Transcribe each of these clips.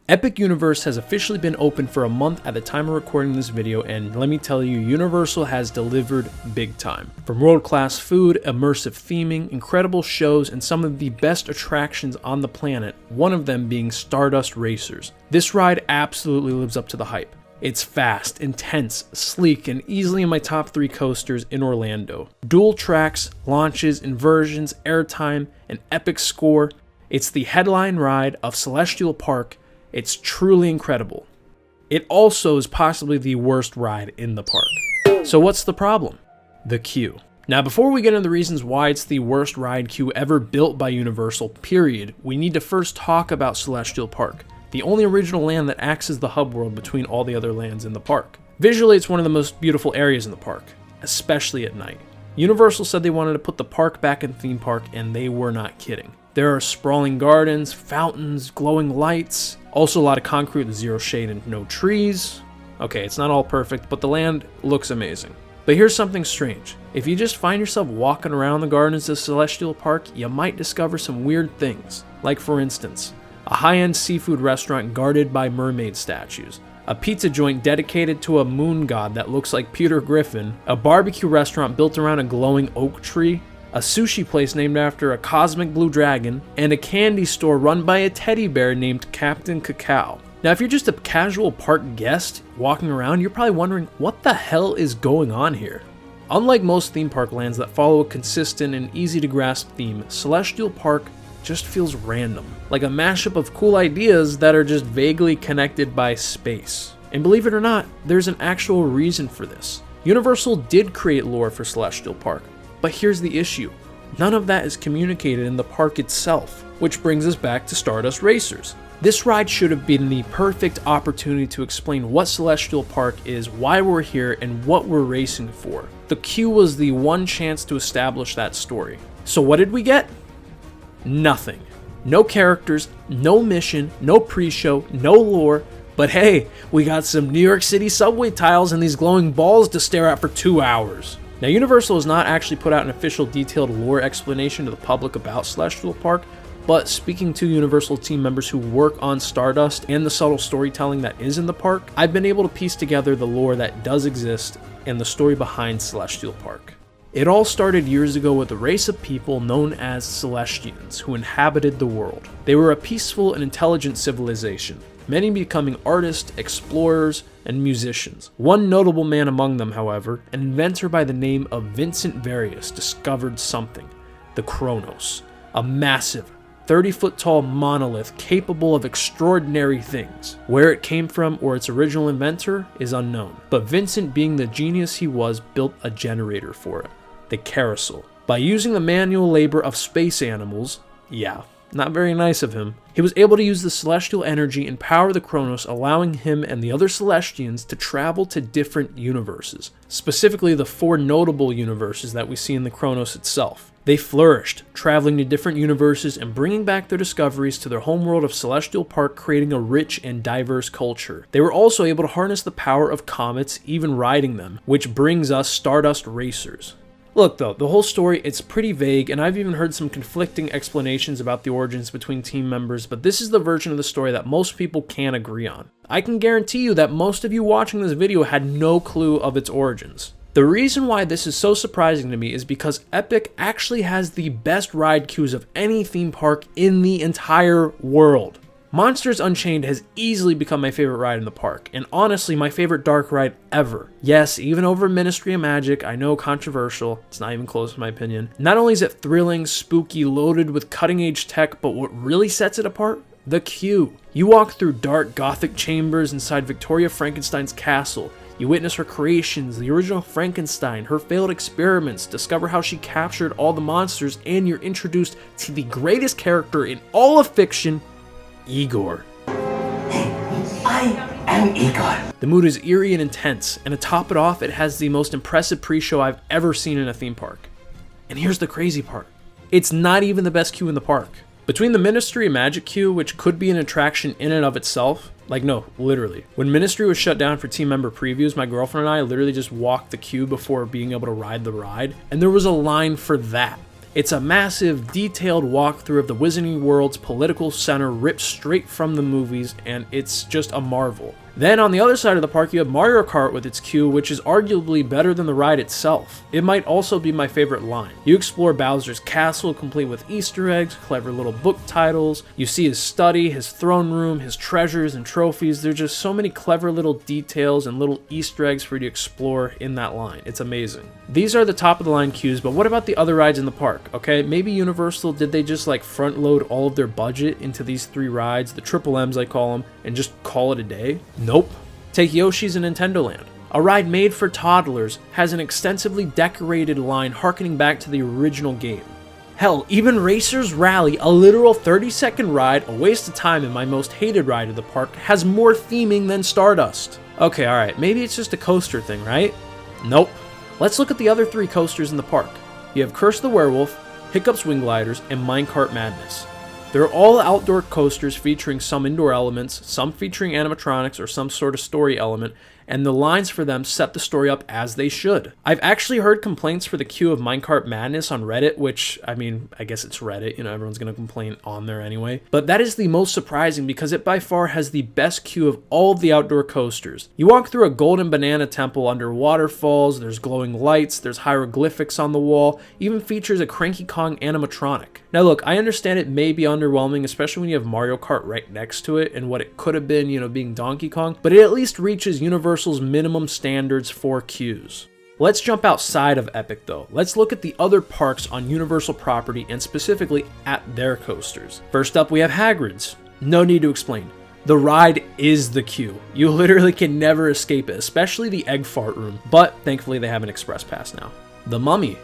Epic Universe has officially been open for a month at the time of recording this video, and let me tell you, Universal has delivered big time. From world-class food, immersive theming, incredible shows, and some of the best attractions on the planet, one of them being Stardust Racers. This ride absolutely lives up to the hype. It's fast, intense, sleek, and easily in my top 3 coasters in Orlando. Dual tracks, launches, inversions, airtime, an epic score. It's the headline ride of Celestial Park. It's truly incredible. It also is possibly the worst ride in the park. So what's the problem? The queue. Now, before we get into the reasons why it's the worst ride queue ever built by Universal, period, we need to first talk about Celestial Park, the only original land that acts as the hub world between all the other lands in the park. Visually, it's one of the most beautiful areas in the park, especially at night. Universal said they wanted to put the park back in theme park, and they were not kidding. There are sprawling gardens, fountains, glowing lights, also a lot of concrete with zero shade and no trees. Okay, it's not all perfect, but the land looks amazing. But here's something strange. If you just find yourself walking around the gardens of Celestial Park, you might discover some weird things. Like, for instance, a high-end seafood restaurant guarded by mermaid statues, a pizza joint dedicated to a moon god that looks like Peter Griffin, a barbecue restaurant built around a glowing oak tree, a sushi place named after a cosmic blue dragon, and a candy store run by a teddy bear named Captain Cacao. Now, if you're just a casual park guest walking around, you're probably wondering, what the hell is going on here? Unlike most theme park lands that follow a consistent and easy to grasp theme, Celestial Park just feels random, like a mashup of cool ideas that are just vaguely connected by space. And believe it or not, there's an actual reason for this. Universal did create lore for Celestial Park, but here's the issue. None of that is communicated in the park itself, which brings us back to Stardust Racers. This ride should have been the perfect opportunity to explain what Celestial Park is, why we're here, and what we're racing for. The queue was the one chance to establish that story. So what did we get? Nothing. No characters, no mission, no pre-show, no lore, but hey, we got some New York City subway tiles and these glowing balls to stare at for 2 hours. Now, Universal has not actually put out an official detailed lore explanation to the public about Celestial Park, but speaking to Universal team members who work on Stardust and the subtle storytelling that is in the park, I've been able to piece together the lore that does exist and the story behind Celestial Park. It all started years ago with a race of people known as Celestians who inhabited the world. They were a peaceful and intelligent civilization, many becoming artists, explorers, and musicians. One notable man among them, however, an inventor by the name of Vincent Various, discovered something: the Chronos, a massive 30-foot tall monolith capable of extraordinary things. Where it came from or its original inventor is unknown, but Vincent, being the genius he was, built a generator for it, the carousel. By using the manual labor of space animals, not very nice of him, he was able to use the celestial energy and power the Chronos, allowing him and the other Celestians to travel to different universes, specifically the 4 notable universes that we see in the Chronos itself. They flourished, traveling to different universes and bringing back their discoveries to their homeworld of Celestial Park, creating a rich and diverse culture. They were also able to harness the power of comets, even riding them, which brings us Stardust Racers. Look though, the whole story, it's pretty vague, and I've even heard some conflicting explanations about the origins between team members, but this is the version of the story that most people can agree on. I can guarantee you that most of you watching this video had no clue of its origins. The reason why this is so surprising to me is because Epic actually has the best ride queues of any theme park in the entire world. Monsters Unchained has easily become my favorite ride in the park, and honestly my favorite dark ride ever. Yes, even over Ministry of Magic. I know, controversial, it's not even close in my opinion. Not only is it thrilling, spooky, loaded with cutting edge tech, but what really sets it apart? The queue. You walk through dark gothic chambers inside Victoria Frankenstein's castle. You witness her creations, the original Frankenstein, her failed experiments, discover how she captured all the monsters, and you're introduced to the greatest character in all of fiction, Igor. I am Igor. The mood is eerie and intense, and to top it off, it has the most impressive pre-show I've ever seen in a theme park. And here's the crazy part. It's not even the best queue in the park. Between the Ministry of Magic queue, which could be an attraction in and of itself, like no, literally. When Ministry was shut down for team member previews, my girlfriend and I literally just walked the queue before being able to ride the ride, and there was a line for that. It's a massive, detailed walkthrough of the Wizarding World's political center ripped straight from the movies, and it's just a marvel. Then on the other side of the park you have Mario Kart with its queue, which is arguably better than the ride itself. It might also be my favorite line. You explore Bowser's castle complete with Easter eggs, clever little book titles, you see his study, his throne room, his treasures and trophies. There's just so many clever little details and little Easter eggs for you to explore in that line. It's amazing. These are the top of the line queues, but what about the other rides in the park, okay? Maybe Universal, did they just like front load all of their budget into these 3 rides, the Triple M's I call them, and just call it a day? Nope. Take Yoshi's in Nintendo Land. A ride made for toddlers has an extensively decorated line harkening back to the original game. Hell, even Racers Rally, a literal 30-second ride, a waste of time and my most hated ride of the park, has more theming than Stardust. Okay, alright, maybe it's just a coaster thing, right? Nope. Let's look at the other 3 coasters in the park. You have Curse the Werewolf, Hiccup's Wing Gliders, and Minecart Madness. They're all outdoor coasters featuring some indoor elements, some featuring animatronics or some sort of story element, and the lines for them set the story up as they should. I've actually heard complaints for the queue of Minecart Madness on Reddit, which, I mean, I guess it's Reddit, everyone's gonna complain on there anyway. But that is the most surprising because it by far has the best queue of all of the outdoor coasters. You walk through a golden banana temple under waterfalls, there's glowing lights, there's hieroglyphics on the wall, even features a Cranky Kong animatronic. Now look, I understand it may be underwhelming, especially when you have Mario Kart right next to it and what it could have been, being Donkey Kong, but it at least reaches Universal's minimum standards for queues. Let's jump outside of Epic though. Let's look at the other parks on Universal property and specifically at their coasters. First up we have Hagrid's. No need to explain. The ride is the queue. You literally can never escape it, especially the Egg Fart Room, but thankfully they have an express pass now. The Mummy.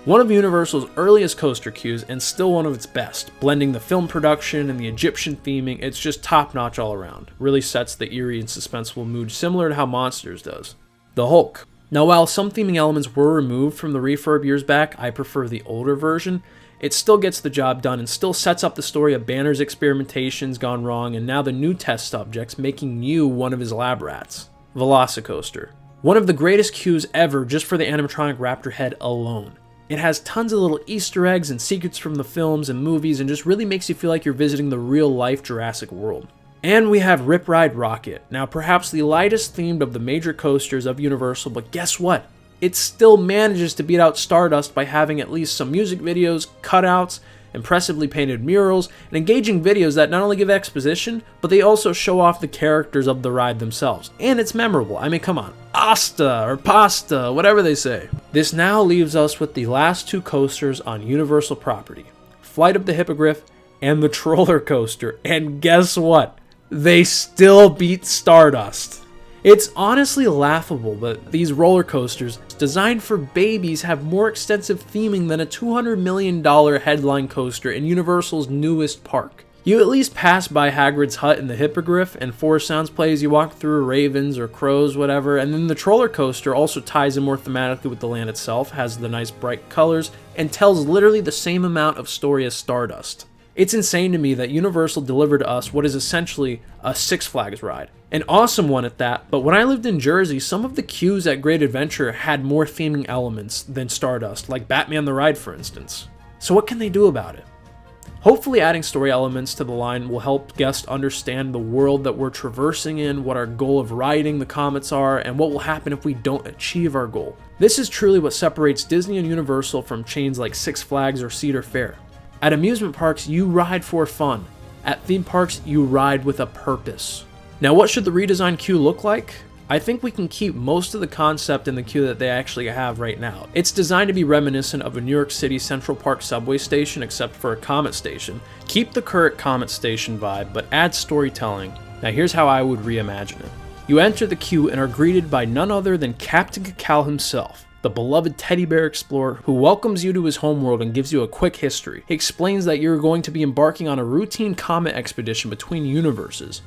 One of Universal's earliest coaster queues and still one of its best. Blending the film production and the Egyptian theming, it's just top notch all around. Really sets the eerie and suspenseful mood similar to how Monsters does. The Hulk. Now while some theming elements were removed from the refurb years back, I prefer the older version. It still gets the job done and still sets up the story of Banner's experimentations gone wrong and now the new test subjects making you one of his lab rats. Velocicoaster. One of the greatest queues ever just for the animatronic raptor head alone. It has tons of little Easter eggs and secrets from the films and movies and just really makes you feel like you're visiting the real-life Jurassic World. And we have Rip Ride Rocket. Now perhaps the lightest themed of the major coasters of Universal, but guess what? It still manages to beat out Stardust by having at least some music videos, cutouts, impressively painted murals, and engaging videos that not only give exposition, but they also show off the characters of the ride themselves. And it's memorable. I mean, come on. Asta or pasta, whatever they say. This now leaves us with the last 2 coasters on Universal property. Flight of the Hippogriff and the Troller Coaster. And guess what? They still beat Stardust. It's honestly laughable, but these roller coasters, designed for babies, have more extensive theming than a $200 million headline coaster in Universal's newest park. You at least pass by Hagrid's hut in the Hippogriff, and Four Sounds play as you walk through ravens or crows, whatever, and then the Troller Coaster also ties in more thematically with the land itself, has the nice bright colors, and tells literally the same amount of story as Stardust. It's insane to me that Universal delivered to us what is essentially a Six Flags ride. An awesome one at that, but when I lived in Jersey, some of the queues at Great Adventure had more theming elements than Stardust, like Batman the Ride for instance. So what can they do about it? Hopefully adding story elements to the line will help guests understand the world that we're traversing in, what our goal of riding the comets are, and what will happen if we don't achieve our goal. This is truly what separates Disney and Universal from chains like Six Flags or Cedar Fair. At amusement parks, you ride for fun. At theme parks, you ride with a purpose. Now, what should the redesigned queue look like? I think we can keep most of the concept in the queue that they actually have right now. It's designed to be reminiscent of a New York City Central Park subway station except for a Comet Station. Keep the current Comet Station vibe, but add storytelling. Now here's how I would reimagine it. You enter the queue and are greeted by none other than Captain Cacao himself, the beloved teddy bear explorer who welcomes you to his homeworld and gives you a quick history. He explains that you're going to be embarking on a routine comet expedition between universes.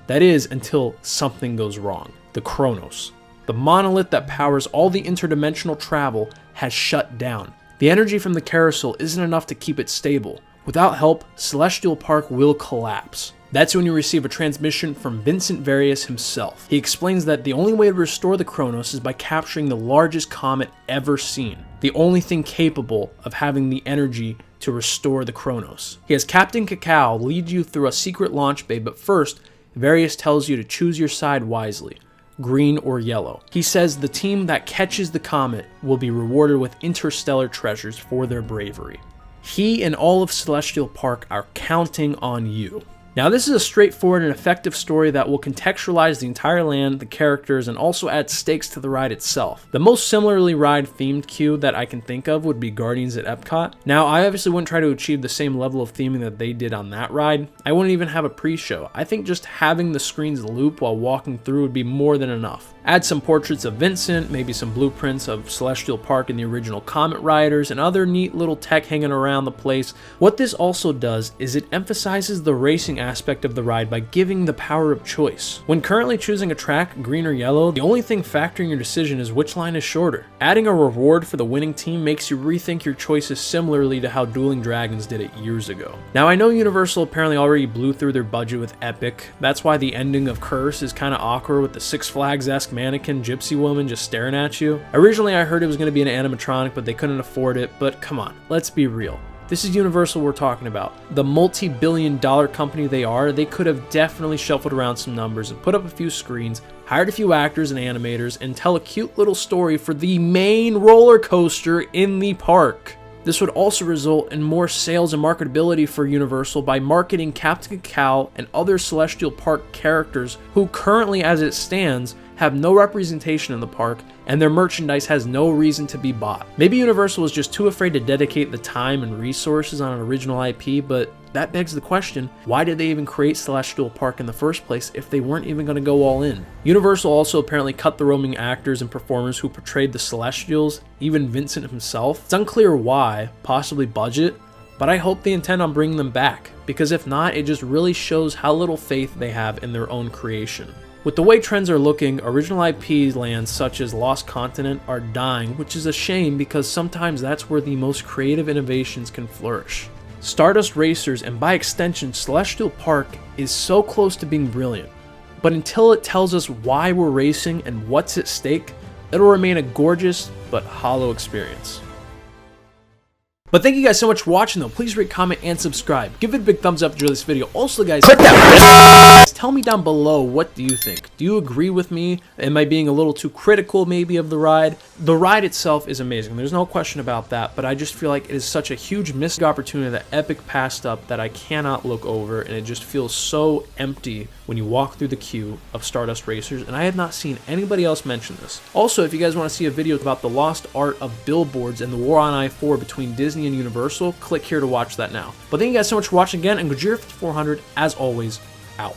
That is, until something goes wrong. The Chronos. The monolith that powers all the interdimensional travel has shut down. The energy from the carousel isn't enough to keep it stable. Without help, Celestial Park will collapse. That's when you receive a transmission from Vincent Various himself. He explains that the only way to restore the Chronos is by capturing the largest comet ever seen, the only thing capable of having the energy to restore the Chronos. He has Captain Cacao lead you through a secret launch bay, but first, Various tells you to choose your side wisely, green or yellow. He says the team that catches the comet will be rewarded with interstellar treasures for their bravery. He and all of Celestial Park are counting on you. Now, this is a straightforward and effective story that will contextualize the entire land, the characters, and also add stakes to the ride itself. The most similarly ride-themed queue that I can think of would be Guardians at Epcot. Now, I obviously wouldn't try to achieve the same level of theming that they did on that ride. I wouldn't even have a pre-show. I think just having the screens loop while walking through would be more than enough. Add some portraits of Vincent, maybe some blueprints of Celestial Park and the original Comet Riders, and other neat little tech hanging around the place. What this also does is it emphasizes the racing aspect of the ride by giving the power of choice. When currently choosing a track, green or yellow, the only thing factoring your decision is which line is shorter. Adding a reward for the winning team makes you rethink your choices similarly to how Dueling Dragons did it years ago. Now, I know Universal apparently already blew through their budget with Epic. That's why the ending of Curse is kind of awkward with the Six Flags-esque mannequin gypsy woman just staring at you. Originally, I heard it was going to be an animatronic, but they couldn't afford it. But come on, let's be real. This is Universal we're talking about. The multi-billion-dollar company they are, they could have definitely shuffled around some numbers and put up a few screens, hired a few actors and animators, and tell a cute little story for the main roller coaster in the park. This would also result in more sales and marketability for Universal by marketing Captain Cacao and other Celestial Park characters who currently, as it stands, have no representation in the park, and their merchandise has no reason to be bought. Maybe Universal was just too afraid to dedicate the time and resources on an original IP, but that begs the question, why did they even create Celestial Park in the first place if they weren't even going to go all in? Universal also apparently cut the roaming actors and performers who portrayed the Celestials, even Vincent himself. It's unclear why, possibly budget, but I hope they intend on bringing them back, because if not, it just really shows how little faith they have in their own creation. With the way trends are looking, original IP lands such as Lost Continent are dying, which is a shame because sometimes that's where the most creative innovations can flourish. Stardust Racers, and by extension Celestial Park, is so close to being brilliant, but until it tells us why we're racing and what's at stake, it'll remain a gorgeous but hollow experience. But thank you guys so much for watching though. Please rate, comment, and subscribe. Give it a big thumbs up if you enjoyed this video. Also guys, click that bell. Tell me down below, what do you think? Do you agree with me? Am I being a little too critical maybe of the ride? The ride itself is amazing. There's no question about that, but I just feel like it is such a huge missed opportunity that Epic passed up that I cannot look over, and it just feels so empty when you walk through the queue of Stardust Racers, and I have not seen anybody else mention this. Also, if you guys want to see a video about the lost art of billboards and the war on I-4 between Disney and Universal, click here to watch that now. But thank you guys so much for watching again, and Gojira5400, as always, out.